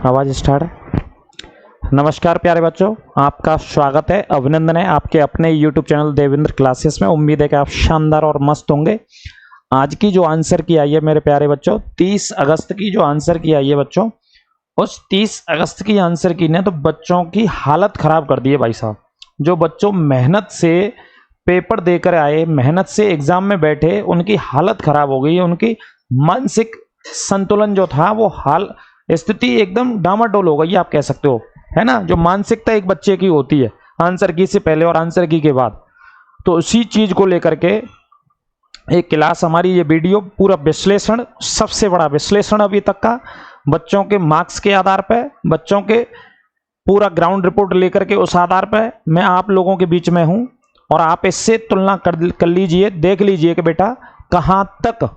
आवाज स्टार्ट। नमस्कार प्यारे बच्चों, आपका स्वागत है, अभिनंदन है आपके अपने YouTube चैनल देवेंद्र क्लासेस में। उम्मीद है कि आप शानदार और मस्त होंगे। आज की जो आंसर की आई है मेरे प्यारे बच्चों, 30 अगस्त की जो आंसर की आई है बच्चों, उस 30 अगस्त की आंसर की ने तो बच्चों की हालत खराब कर दी है भाई साहब। जो बच्चों मेहनत से पेपर देकर आए, मेहनत से एग्जाम में बैठे, उनकी हालत खराब हो गई है। उनकी मानसिक संतुलन जो था वो स्थिति एकदम डामाडोल हो गई, आप कह सकते हो, है ना। जो मानसिकता एक बच्चे की होती है आंसर की से पहले और आंसर की के बाद, तो उसी चीज को लेकर के एक क्लास हमारी, ये वीडियो पूरा विश्लेषण, सबसे बड़ा विश्लेषण अभी तक का, बच्चों के मार्क्स के आधार पर, बच्चों के पूरा ग्राउंड रिपोर्ट लेकर के उस आधार पर मैं आप लोगों के बीच में हूं। और आप इससे तुलना कर लीजिए, देख लीजिए कि बेटा कहां तक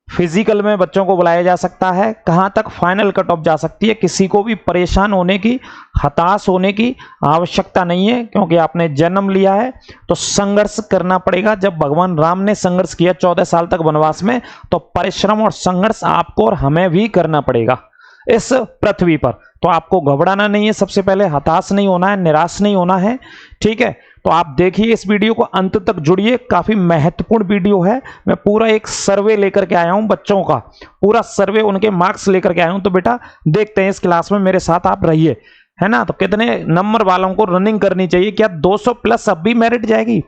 फिजिकल में बच्चों को बुलाया जा सकता है, कहां तक फाइनल कट ऑफ जा सकती है। किसी को भी परेशान होने की, हताश होने की आवश्यकता नहीं है, क्योंकि आपने जन्म लिया है तो संघर्ष करना पड़ेगा। जब भगवान राम ने संघर्ष किया 14 साल तक वनवास में, तो परिश्रम और संघर्ष आपको और हमें भी करना पड़ेगा इस पृथ्वी पर। तो आपको घबराना नहीं है, सबसे पहले हताश नहीं होना है, निराश नहीं होना है, ठीक है। तो आप देखिए इस वीडियो को, अंत तक जुड़िए, काफी महत्वपूर्ण वीडियो है। मैं पूरा एक सर्वे लेकर के आया हूं, बच्चों का पूरा सर्वे, उनके मार्क्स लेकर के आया हूं। तो बेटा देखते हैं इस क्लास में, मेरे साथ आप रहिए, है ना। तो कितने नंबर वालों को रनिंग करनी चाहिए, क्या 200 प्लस अब भी मेरिट जाएगी?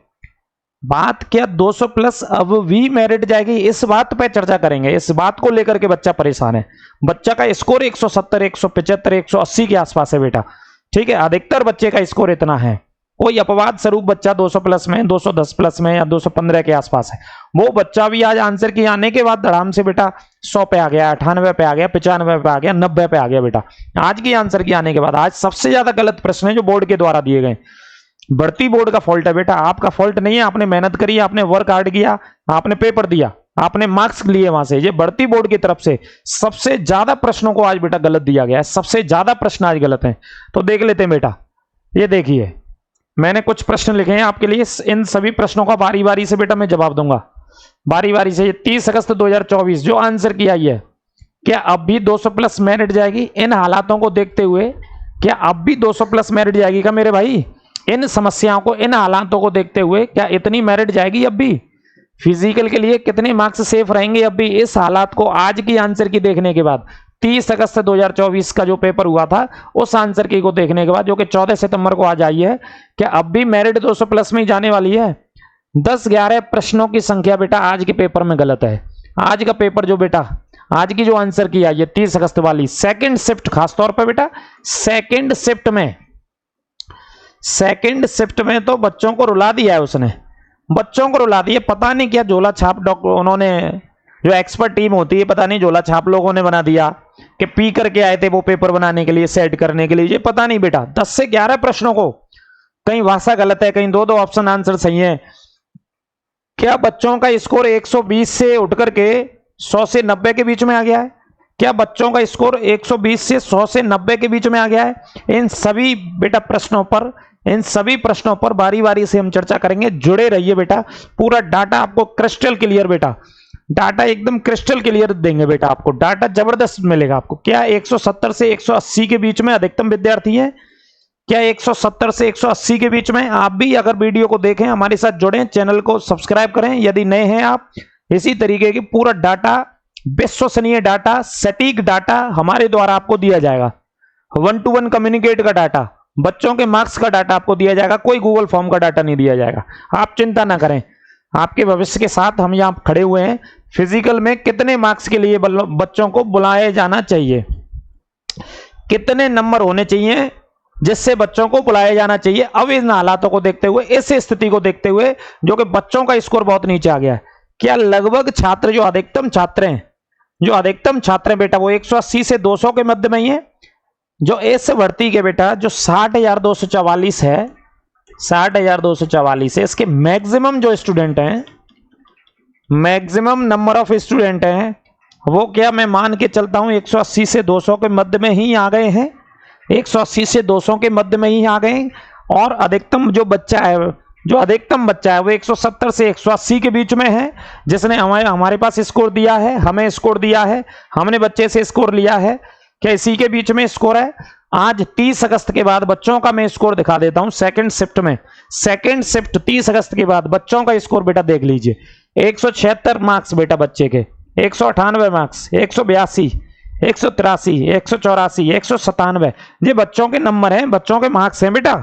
बात क्या 200 प्लस अब भी मेरिट जाएगी, इस बात पे चर्चा करेंगे। इस बात को लेकर के बच्चा परेशान है। बच्चा का स्कोर 170, 175, 180 के आसपास है बेटा, ठीक है। अधिकतर बच्चे का स्कोर इतना है। कोई अपवाद स्वरूप बच्चा 200 प्लस में, 210 प्लस में या 215 के आसपास है। वो बच्चा भी आज आंसर की आने के बाद धड़ाम से बेटा 100 पे आ गया, 98 पे आ गया, 95 पे आ गया, 90 पे आ गया बेटा। आज की आंसर की आने के बाद आज सबसे ज्यादा गलत प्रश्न है जो बोर्ड के द्वारा दिए गए। भर्ती बोर्ड का फॉल्ट है बेटा, आपका फॉल्ट नहीं है। आपने मेहनत करी, आपने वर्क हार्ड किया, आपने पेपर दिया, आपने मार्क्स लिए वहां से। ये भर्ती बोर्ड की तरफ से सबसे ज्यादा प्रश्नों को आज बेटा गलत दिया गया है, सबसे ज्यादा प्रश्न आज गलत हैं। तो देख लेते हैं बेटा, ये देखिए मैंने कुछ प्रश्न लिखे हैं आपके लिए। इन सभी प्रश्नों का बारी बारी से बेटा मैं जवाब दूंगा, बारी बारी से। 30 अगस्त 2024 जो आंसर की आई है, क्या अब भी 200 प्लस मेरिट जाएगी? इन हालातों को देखते हुए क्या अब भी 200 प्लस मेरिट जाएगी क्या मेरे भाई? इन समस्याओं को, इन हालातों को देखते हुए क्या इतनी मेरिट जाएगी अब भी? फिजिकल के लिए कितने मार्क्स सेफ रहेंगे अब भी? इस हालात को आज की आंसर की देखने के बाद, 30 अगस्त 2024 का जो पेपर हुआ था उस आंसर की को देखने के बाद, जो कि 14 सितंबर को आज आई है, क्या अब भी मेरिट 200 प्लस में ही जाने वाली है? 10-11 प्रश्नों की संख्या बेटा आज के पेपर में गलत है। आज का पेपर जो बेटा, आज की जो आंसर की आई है 30 अगस्त वाली, सेकंड शिफ्ट, खासतौर पर बेटा सेकंड शिफ्ट में तो बच्चों को रुला दिया है उसने, बच्चों को रुला दिया। पता नहीं क्या झोला छाप उन्होंने, जो एक्सपर्ट टीम होती है, पता नहीं झोला छाप लोगों ने बना दिया कि पी करके आए थे वो पेपर बनाने के लिए, सेट करने के लिए। ये पता नहीं बेटा, 10 से 11 प्रश्नों को कहीं भाषा गलत है, कहीं दो ऑप्शन आंसर सही है। क्या बच्चों का स्कोर 120 से उठ करके 100 से 90 के बीच में आ गया है? क्या बच्चों का स्कोर 120 से 100 से 90 के बीच में आ गया है? इन सभी बेटा प्रश्नों पर, इन सभी प्रश्नों पर बारी बारी से हम चर्चा करेंगे। जुड़े रहिए बेटा, पूरा डाटा आपको क्रिस्टल क्लियर बेटा, डाटा एकदम क्रिस्टल क्लियर देंगे बेटा आपको, डाटा जबरदस्त मिलेगा आपको। क्या 170 से 180 के बीच में अधिकतम विद्यार्थी हैं? क्या 170 से 180 के बीच में? आप भी अगर वीडियो को देखें, हमारे साथ जुड़ें, चैनल को सब्सक्राइब करें यदि नए हैं आप। इसी तरीके की पूरा डाटा, विश्वसनीय डाटा, सटीक डाटा हमारे द्वारा आपको दिया जाएगा। 1-to-1 कम्युनिकेट का डाटा, बच्चों के मार्क्स का डाटा आपको दिया जाएगा, कोई गूगल फॉर्म का डाटा नहीं दिया जाएगा। आप चिंता ना करें, आपके भविष्य के साथ हम यहां खड़े हुए हैं। फिजिकल में कितने मार्क्स के लिए बच्चों को बुलाया जाना चाहिए, कितने नंबर होने चाहिए जिससे बच्चों को बुलाया जाना चाहिए, अब इन हालातों को देखते हुए, इस स्थिति को देखते हुए जो कि बच्चों का स्कोर बहुत नीचे आ गया है, क्या लगभग छात्र, जो अधिकतम छात्र हैं बेटा, वो 180 से 200 के मध्य में ही है। जो इस भर्ती के बेटा जो 60,244 है, 60,244 है, इसके मैक्सिमम जो स्टूडेंट हैं, मैक्सिमम नंबर ऑफ स्टूडेंट हैं, वो क्या मैं मान के चलता हूं 180 से 200 के मध्य में ही आ गए हैं, 180 से 200 के मध्य में ही आ गए। और अधिकतम जो अधिकतम बच्चा है वो 170 से 180 के बीच में है, जिसने हमारे पास स्कोर दिया है, हमें स्कोर दिया है, हमने बच्चे से स्कोर लिया है। क्या इसी के बीच में स्कोर है? आज 30 अगस्त के बाद बच्चों का मैं स्कोर दिखा देता हूं सेकंड शिफ्ट में। सेकंड शिफ्ट 30 अगस्त के बाद बच्चों का स्कोर बेटा देख लीजिए। 176 मार्क्स बेटा बच्चे के, 198 मार्क्स, 182, 183, 184, 197 ये बच्चों के नंबर हैं, बच्चों के मार्क्स हैं बेटा,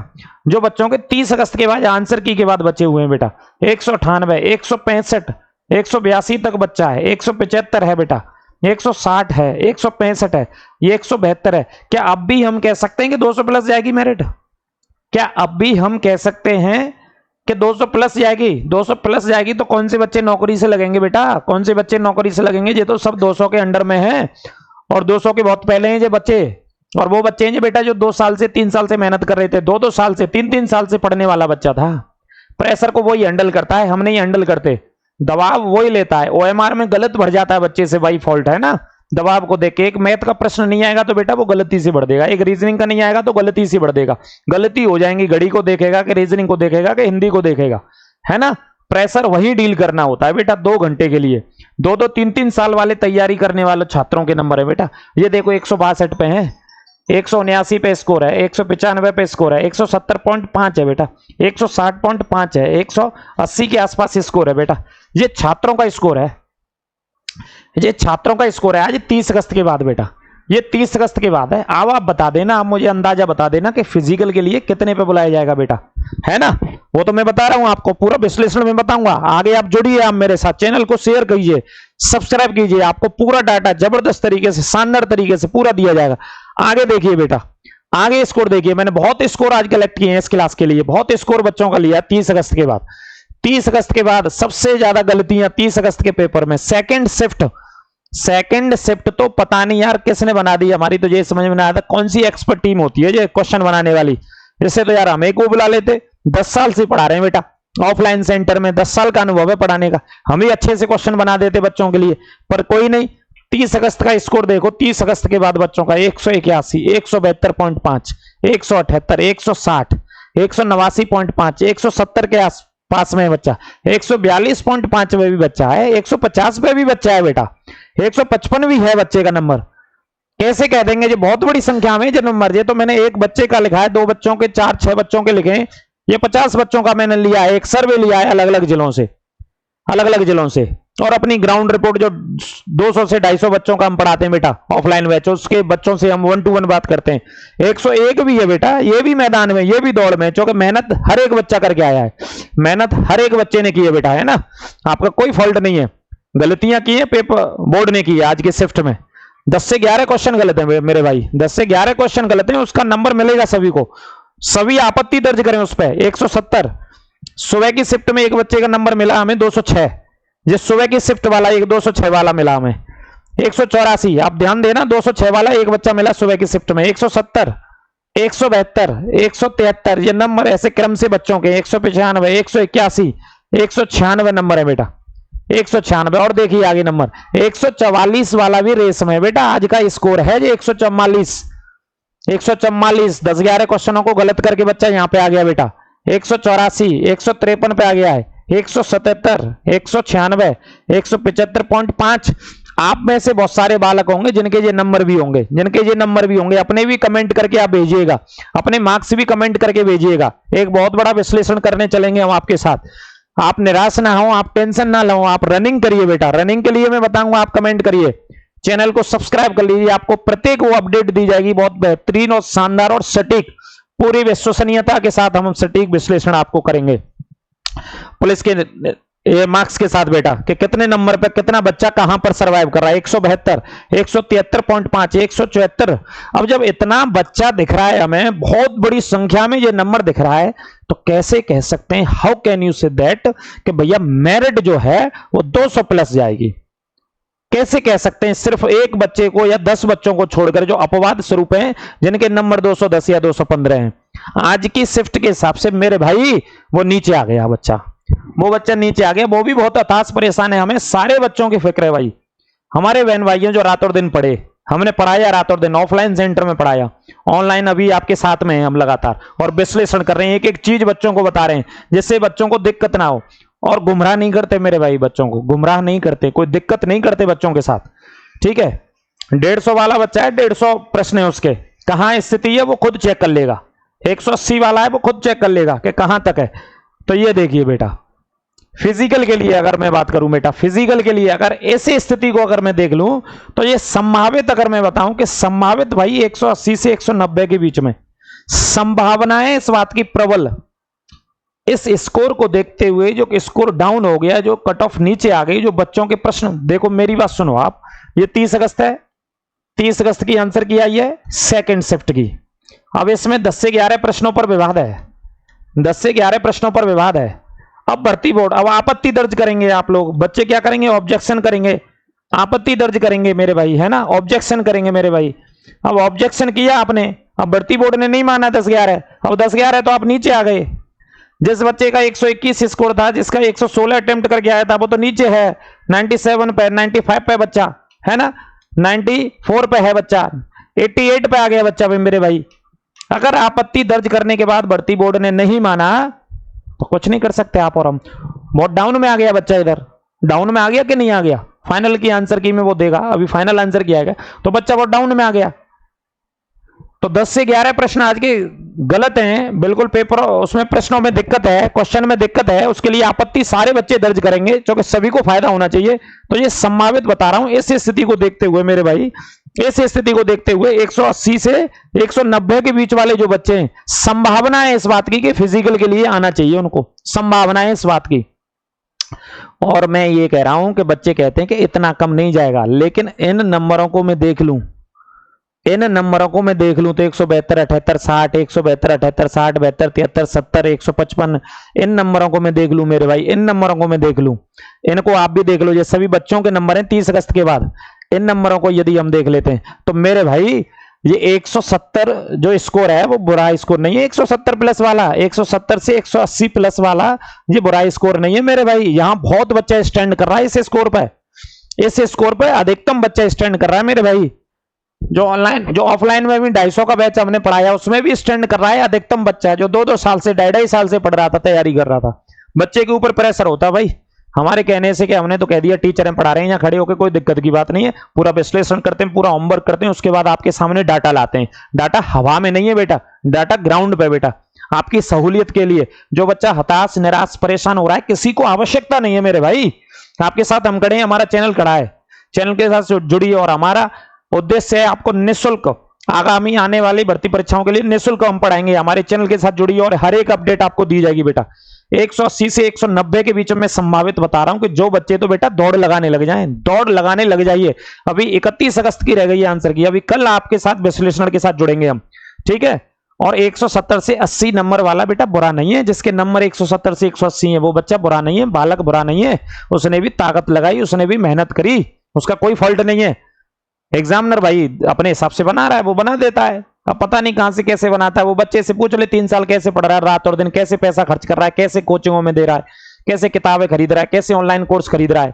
जो बच्चों के 30 अगस्त के बाद आंसर की के बाद बचे हुए हैं बेटा। 198, 165, 182 तक बच्चा है, 175 है बेटा, 160 है, 165 है, ये 172 है। क्या अब भी हम कह सकते हैं कि 200 प्लस जाएगी मेरिट? क्या अब भी हम कह सकते हैं कि 200 प्लस जाएगी? 200 प्लस जाएगी तो कौन से बच्चे नौकरी से लगेंगे बेटा? कौन से बच्चे नौकरी से लगेंगे? ये तो सब 200 के अंडर में है और 200 के बहुत पहले हैं ये बच्चे। और वो बच्चे हैं ये बेटा जो 2 साल से 3 साल से मेहनत कर रहे थे, 2-2 साल से 3-3 साल से पढ़ने वाला बच्चा था। प्रेशर को वही हैंडल करता है, हम नहीं हैंडल करते। दबाव वही लेता है, ओएमआर में गलत भर जाता है बच्चे से, वही फॉल्ट है ना। दबाव को देख के एक मैथ का प्रश्न नहीं आएगा तो बेटा वो गलती से भर देगा, एक रीजनिंग का नहीं आएगा तो गलती से भर देगा। गलती हो जाएंगी, घड़ी को देखेगा कि रीजनिंग को देखेगा कि हिंदी को देखेगा, है ना। प्रेशर वही डील करना होता है बेटा 2 घंटे के लिए। 2-2, 3-3 साल वाले तैयारी करने वाले छात्रों के नंबर है बेटा। ये देखो 162 पे है, 179 पे स्कोर है, 195 पे स्कोर है, 170.5 है बेटा, 160.5 है, 180 के आसपास स्कोर है बेटा। ये छात्रों का स्कोर है, ये छात्रों का स्कोर है आज 30 अगस्त के बाद बेटा। ये 30 अगस्त के बाद है। अब आप बता देना, आप मुझे अंदाजा बता देना कि फिजिकल के लिए कितने पे बुलाया जाएगा बेटा, है ना। वो तो मैं बता रहा हूं आपको, पूरा विश्लेषण में बताऊंगा। आगे आप जुड़िए, आप मेरे साथ चैनल को शेयर कीजिए, सब्सक्राइब कीजिए, आपको पूरा डाटा जबरदस्त तरीके से, शानदार तरीके से पूरा दिया जाएगा। आगे देखिए बेटा, आगे स्कोर देखिए। मैंने बहुत स्कोर आज कलेक्ट किए हैं इस क्लास के लिए, बहुत स्कोर बच्चों का लिया 30 अगस्त के बाद। 30 अगस्त के बाद सबसे ज्यादा गलतियां 30 अगस्त के पेपर में सेकंड शिफ्ट तो पता नहीं यार किसने बना दी, हमारी तो ये समझ में नहीं आता कौन सी एक्सपर्ट टीम होती है ये क्वेश्चन बनाने वाली। जैसे तो यार हमें को बुला लेते, 10 साल से पढ़ा रहे हैं बेटा ऑफलाइन सेंटर में, 10 साल का अनुभव है पढ़ाने का, हम ही अच्छे से क्वेश्चन बना देते बच्चों के लिए, पर कोई नहीं। 30 अगस्त का स्कोर देखो, 30 अगस्त के बाद बच्चों का 181, 172.5, 178, 160, 189.5, 170 के आसपास में बच्चा, 142.5 में भी बच्चा है, 150 पे भी बच्चा है बेटा, 155 भी है बच्चे का नंबर। कैसे कह देंगे ये बहुत बड़ी संख्या में जो नंबर, ये तो मैंने एक बच्चे का लिखा है, 2 बच्चों के, 4-6 बच्चों के लिखे हैं, ये 50 बच्चों का मैंने लिया है, एक सर्वे लिया है अलग अलग जिलों से, और अपनी ग्राउंड रिपोर्ट जो 200 से 250 बच्चों का हम पढ़ाते हैं बेटा ऑफलाइन बैच, उसके बच्चों से हम 1-to-1 बात करते हैं। 101 भी है बेटा, ये भी मैदान में, ये भी दौड़ में, क्योंकि मेहनत हर एक बच्चा करके आया है, मेहनत हर एक बच्चे ने की है बेटा, है ना। आपका कोई फॉल्ट नहीं है, गलतियां की है पेपर बोर्ड ने की है आज के शिफ्ट में। 10 से 11 क्वेश्चन गलत है मेरे भाई, 10 से 11 क्वेश्चन गलत है, उसका नंबर मिलेगा सभी को, सभी आपत्ति दर्ज करें उस पर। 170 सुबह की शिफ्ट में एक बच्चे का नंबर मिला हमें 206, जिस सुबह की शिफ्ट वाला एक 206 वाला मिला हमें। 184 आप ध्यान देना, 206 वाला एक बच्चा मिला सुबह की शिफ्ट में। 170, 172, 173 ये नंबर ऐसे क्रम से बच्चों के, 195, 181, 196 नंबर है बेटा, 196। और देखिए आगे नंबर 144 वाला भी रेस में बेटा, आज का स्कोर है ये 144, 10-11 क्वेश्चनों को गलत करके बच्चा यहां पे आ गया बेटा। 184, 153 पे आ गया है, 177, 196, 175.5। आप में से बहुत सारे बालक होंगे जिनके ये नंबर भी होंगे, अपने भी कमेंट करके आप भेजिएगा, अपने मार्क्स भी कमेंट करके भेजिएगा। एक बहुत बड़ा विश्लेषण करने चलेंगे हम आपके साथ। आप निराश ना हो, आप टेंशन ना लो, आप रनिंग करिए बेटा। रनिंग के लिए मैं बताऊंगा, आप कमेंट करिए, चैनल को सब्सक्राइब कर लीजिए, आपको प्रत्येक वो अपडेट दी जाएगी, बहुत बेहतरीन और शानदार और सटीक, पूरी विश्वसनीयता के साथ हम सटीक विश्लेषण आपको करेंगे पुलिस के ये मार्क्स के साथ बेटा, कि कितने नंबर पे कितना बच्चा कहां पर सरवाइव कर रहा है। 172, 173.5, 174। अब जब इतना बच्चा दिख रहा है हमें, बहुत बड़ी संख्या में ये नंबर दिख रहा है, तो कैसे कह सकते हैं, how can you say that कि भैया मेरिट जो है वो 200 प्लस जाएगी। कैसे कह सकते हैं, सिर्फ एक बच्चे को या 10 बच्चों को छोड़कर जो अपवाद स्वरूप हैं, जिनके नंबर 210 या 215 हैं, आज की शिफ्ट के हिसाब से मेरे भाई वो नीचे आ गया बच्चा, वो बच्चा नीचे आ गया, वो भी बहुत हताश परेशान है। हमें सारे बच्चों की फिक्र है भाई, हमारे बहन भाइयों जो रात और दिन पढ़े, हमने पढ़ाया रात और दिन, ऑफलाइन सेंटर में पढ़ाया, ऑनलाइन अभी आपके साथ में हैं हम लगातार, और विश्लेषण कर रहे हैं, एक एक चीज बच्चों को बता रहे हैं, जिससे बच्चों को दिक्कत ना हो। और गुमराह नहीं करते मेरे भाई, बच्चों को गुमराह नहीं करते, कोई दिक्कत नहीं करते बच्चों के साथ, ठीक है। 150 वाला बच्चा है, 150 प्रश्न है उसके, कहां स्थिति है वो खुद चेक कर लेगा। 180 वाला है वो खुद चेक कर लेगा कि कहां तक है। तो ये देखिए बेटा, फिजिकल के लिए अगर मैं बात करूं बेटा, फिजिकल के लिए अगर ऐसी स्थिति को अगर मैं देख लूं तो ये संभावित, अगर मैं बताऊं कि संभावित भाई 180 से 190 के बीच में संभावनाएं इस बात की प्रबल, इस स्कोर को देखते हुए जो स्कोर डाउन हो गया, जो कट ऑफ नीचे आ गई, जो बच्चों के प्रश्न, देखो मेरी बात सुनो आप, ये 30 अगस्त है, 30 अगस्त की आंसर की आई है सेकंड शिफ्ट की। अब इसमें 10 से 11 प्रश्नों पर विवाद है, 10 से 11 प्रश्नों पर विवाद है। अब भर्ती बोर्ड अब आपत्ति दर्ज करेंगे, आप लोग बच्चे क्या करेंगे, ऑब्जेक्शन करेंगे, आपत्ति दर्ज करेंगे मेरे भाई, है ना, ऑब्जेक्शन करेंगे मेरे भाई। अब ऑब्जेक्शन किया आपने, अब भर्ती बोर्ड ने नहीं माना 10-11, अब 10-11 तो आप नीचे आ गए। जिस बच्चे का 121 स्कोर था, जिसका 116 अटेम्प्ट करके आया था, वो तो नीचे है 97 पे, 95 पे बच्चा है ना, 94 पे है बच्चा, 88 पे आ गया बच्चा भाई मेरे भाई। अगर आपत्ति दर्ज करने के बाद भर्ती बोर्ड ने नहीं माना तो कुछ नहीं कर सकते आप और हम। बहुत डाउन में आ गया बच्चा, इधर डाउन में आ गया कि नहीं आ गया, फाइनल की आंसर की में वो देगा, अभी फाइनल आंसर किया है तो बच्चा बहुत डाउन में आ गया। तो 10 से 11 प्रश्न आज के गलत हैं बिल्कुल, पेपर उसमें प्रश्नों में दिक्कत है, क्वेश्चन में दिक्कत है, उसके लिए आपत्ति सारे बच्चे दर्ज करेंगे क्योंकि सभी को फायदा होना चाहिए। तो ये संभावित बता रहा हूं, इस स्थिति को देखते हुए मेरे भाई, इस स्थिति को देखते हुए 180 से 190 के बीच वाले जो बच्चे हैं, संभावना है इस बात की कि फिजिकल के लिए आना चाहिए उनको, संभावना है इस बात की। और मैं ये कह रहा हूं कि बच्चे कहते हैं कि इतना कम नहीं जाएगा, लेकिन इन नंबरों को मैं देख लूं, इन नंबरों को मैं देख लूं तो 172, 78, 60, 172, 78, 60, 72, 73, 70, 155, इन नंबरों को मैं देख लूं मेरे भाई, इन नंबरों को मैं देख लूं, इनको आप भी देख लो, ये सभी बच्चों के नंबर हैं 30 अगस्त के बाद। इन नंबरों को यदि हम देख लेते हैं तो मेरे भाई ये 170 जो स्कोर है वो बुरा स्कोर नहीं है, 170 प्लस वाला, 170 से 180 प्लस वाला ये बुरा स्कोर नहीं है मेरे भाई। यहां बहुत बच्चा स्टैंड कर रहा है इस स्कोर पर, इस स्कोर पर अधिकतम बच्चा स्टैंड कर रहा है मेरे भाई। जो ऑनलाइन, जो ऑफलाइन में भी 250 का बैच हमने पढ़ाया उसमें भी स्टैंड कर रहा है अधिकतम बच्चा है, जो 2-2 साल से 2.5 साल से पढ़ रहा था, तैयारी कर रहा था। बच्चे के ऊपर प्रेशर होता है भाई, हमारे कहने से कि हमने तो कह दिया टीचर हम पढ़ा रहे हैं, यहाँ खड़े होकर कोई दिक्कत की बात नहीं है, पूरा विश्लेषण करते हैं, पूरा होमवर्क करते हैं, उसके बाद आपके सामने डाटा लाते हैं। डाटा हवा में नहीं है बेटा, डाटा ग्राउंड पे बेटा, आपकी सहूलियत के लिए। जो बच्चा हताश, निराश, परेशान हो रहा है, किसी को आवश्यकता नहीं है मेरे भाई, आपके साथ हम खड़े हैं, हमारा चैनल खड़ा है, चैनल के साथ जुड़िए। और हमारा उद्देश्य है आपको निःशुल्क आगामी आने वाली भर्ती परीक्षाओं के लिए निःशुल्क हम पढ़ाएंगे, हमारे चैनल के साथ जुड़िए और हर एक अपडेट आपको दी जाएगी बेटा। 180 से 190 के बीच में संभावित बता रहा हूं कि जो बच्चे तो बेटा दौड़ लगाने लग जाएं, दौड़ लगाने लग जाइए। अभी 31 अगस्त की रह गई है आंसर की, अभी कल आपके साथ विश्लेषण के साथ जुड़ेंगे हम, ठीक है। और 170 से 80 नंबर वाला बेटा बुरा नहीं है, जिसके नंबर 170 से 180 है वो बच्चा बुरा नहीं है, बालक बुरा नहीं है, उसने भी ताकत लगाई, उसने भी मेहनत करी, उसका कोई फॉल्ट नहीं है। एग्जामिनर भाई अपने हिसाब से बना रहा है, वो बना देता है, अब पता नहीं कहां से कैसे बनाता है। वो बच्चे से पूछ ले 3 साल कैसे पढ़ रहा है, रात और दिन कैसे पैसा खर्च कर रहा है, कैसे कोचिंगों में दे रहा है, कैसे किताबें खरीद रहा है, कैसे ऑनलाइन कोर्स खरीद रहा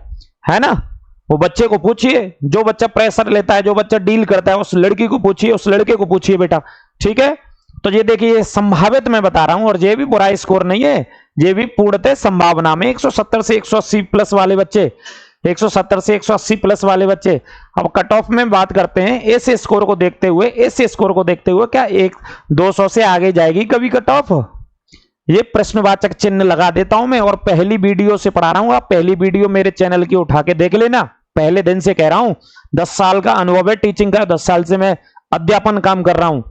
है ना। वो बच्चे को पूछिए, जो बच्चा प्रेशर लेता है, जो बच्चा डील करता है, उस लड़की को पूछिए, उस लड़के को पूछिए बेटा, ठीक है। तो ये देखिए संभावित मैं बता रहा हूं, और ये भी बुरा स्कोर नहीं है, ये भी पूर्णतः संभावना में 170 से 180 प्लस वाले बच्चे, 170 से 180 प्लस वाले बच्चे। अब कट ऑफ में बात करते हैं, इस स्कोर को देखते हुए, इस स्कोर को देखते हुए क्या 200 से आगे जाएगी कभी कट ऑफ? ये प्रश्नवाचक चिन्ह लगा देता हूं मैं, और पहली वीडियो से पढ़ा रहा हूं, आप पहली वीडियो मेरे चैनल की उठा के देख लेना। पहले दिन से कह रहा हूं, 10 साल का अनुभव है टीचिंग का, 10 साल से मैं अध्यापन काम कर रहा हूं,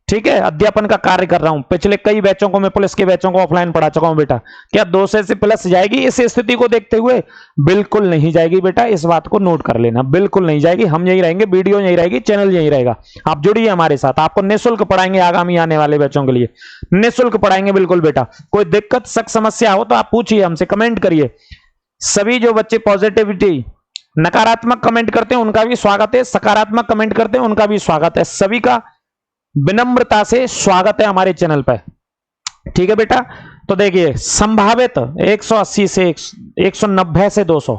ठीक है, अध्यापन का कार्य कर रहा हूं। पिछले कई बैचों को मैं पुलिस के बैचों को ऑफलाइन पढ़ा चुका हूं बेटा। क्या 200 से प्लस जाएगी इस स्थिति को देखते हुए? बिल्कुल नहीं जाएगी बेटा, इस बात को नोट कर लेना, बिल्कुल नहीं जाएगी। हम यही रहेंगे, वीडियो यही रहेगी, चैनल यही रहेगा। आप जुड़िए हमारे साथ, आपको निःशुल्क पढ़ाएंगे, आगामी आने वाले बैचों के लिए निःशुल्क पढ़ाएंगे बिल्कुल बेटा। कोई दिक्कत, शक, समस्या हो तो आप पूछिए हमसे, कमेंट करिए। सभी जो बच्चे पॉजिटिविटी, नकारात्मक कमेंट करते हैं उनका भी स्वागत है, सकारात्मक कमेंट करते हैं उनका भी स्वागत है, सभी का विनम्रता से स्वागत है हमारे चैनल पर, ठीक है बेटा। तो देखिए संभावित 180 से 190 से 200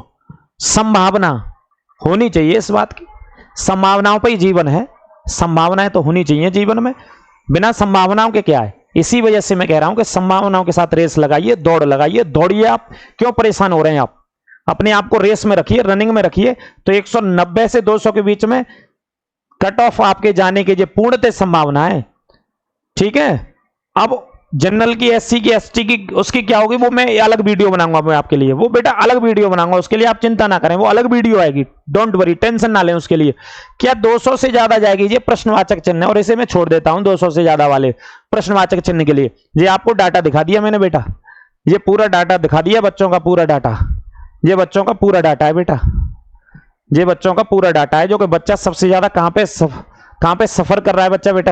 संभावना होनी चाहिए इस बात की, संभावनाओं पर ही जीवन है, संभावनाएं तो होनी चाहिए जीवन में, बिना संभावनाओं के क्या है। इसी वजह से मैं कह रहा हूं कि संभावनाओं के साथ रेस लगाइए, दौड़ लगाइए, दौड़िए। आप क्यों परेशान हो रहे हैं? आप अपने आप को रेस में रखिए, रनिंग में रखिए। तो 190 से 200 के बीच में कट ऑफ आपके जाने की जो पूर्णतः संभावना है, ठीक है। अब जनरल की, एससी की, एसटी की, उसकी क्या होगी वो मैं अलग वीडियो बनाऊंगा मैं आपके लिए, वो बेटा अलग वीडियो बनाऊंगा, उसके लिए आप चिंता ना करें, वो अलग वीडियो आएगी, डोंट वरी, टेंशन ना लें उसके लिए। क्या 200 से ज्यादा जाएगी ये प्रश्नवाचक चिन्ह है, और इसे मैं छोड़ देता हूं 200 से ज्यादा वाले प्रश्नवाचक चिन्ह के लिए। ये आपको डाटा दिखा दिया मैंने बेटा, ये पूरा डाटा दिखा दिया बच्चों का, पूरा डाटा, ये बच्चों का पूरा डाटा है बेटा, ये बच्चों का पूरा डाटा है, जो कि बच्चा सबसे ज्यादा कहां पे सफर कर रहा है बच्चा बेटा,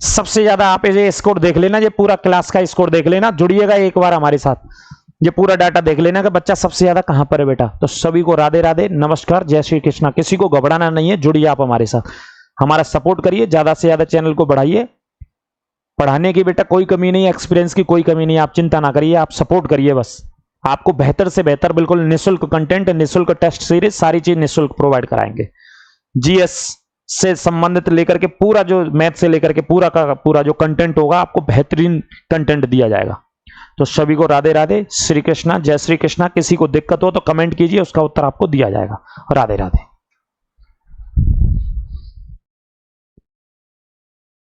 सबसे ज्यादा आप ये स्कोर देख लेना, ये पूरा क्लास का स्कोर देख लेना, जुड़िएगा एक बार हमारे साथ, ये पूरा डाटा देख लेना कि बच्चा सबसे ज्यादा कहां पर है बेटा। तो सभी को राधे राधे, नमस्कार, जय श्री कृष्णा। किसी को घबराना नहीं है, जुड़िए आप हमारे साथ, हमारा सपोर्ट करिए, ज्यादा से ज्यादा चैनल को बढ़ाइए। पढ़ाने की बेटा कोई कमी नहीं, एक्सपीरियंस की कोई कमी नहीं, आप चिंता ना करिए, आप सपोर्ट करिए बस। आपको बेहतर से बेहतर बिल्कुल निःशुल्क कंटेंट, निःशुल्क टेस्ट सीरीज, सारी चीज निःशुल्क प्रोवाइड कराएंगे। जीएस से संबंधित लेकर के पूरा जो मैथ से लेकर के पूरा का पूरा जो कंटेंट होगा, आपको बेहतरीन कंटेंट दिया जाएगा। तो सभी को राधे राधे, श्री कृष्णा, जय श्री कृष्णा। किसी को दिक्कत हो तो कमेंट कीजिए, उसका उत्तर आपको दिया जाएगा। राधे राधे।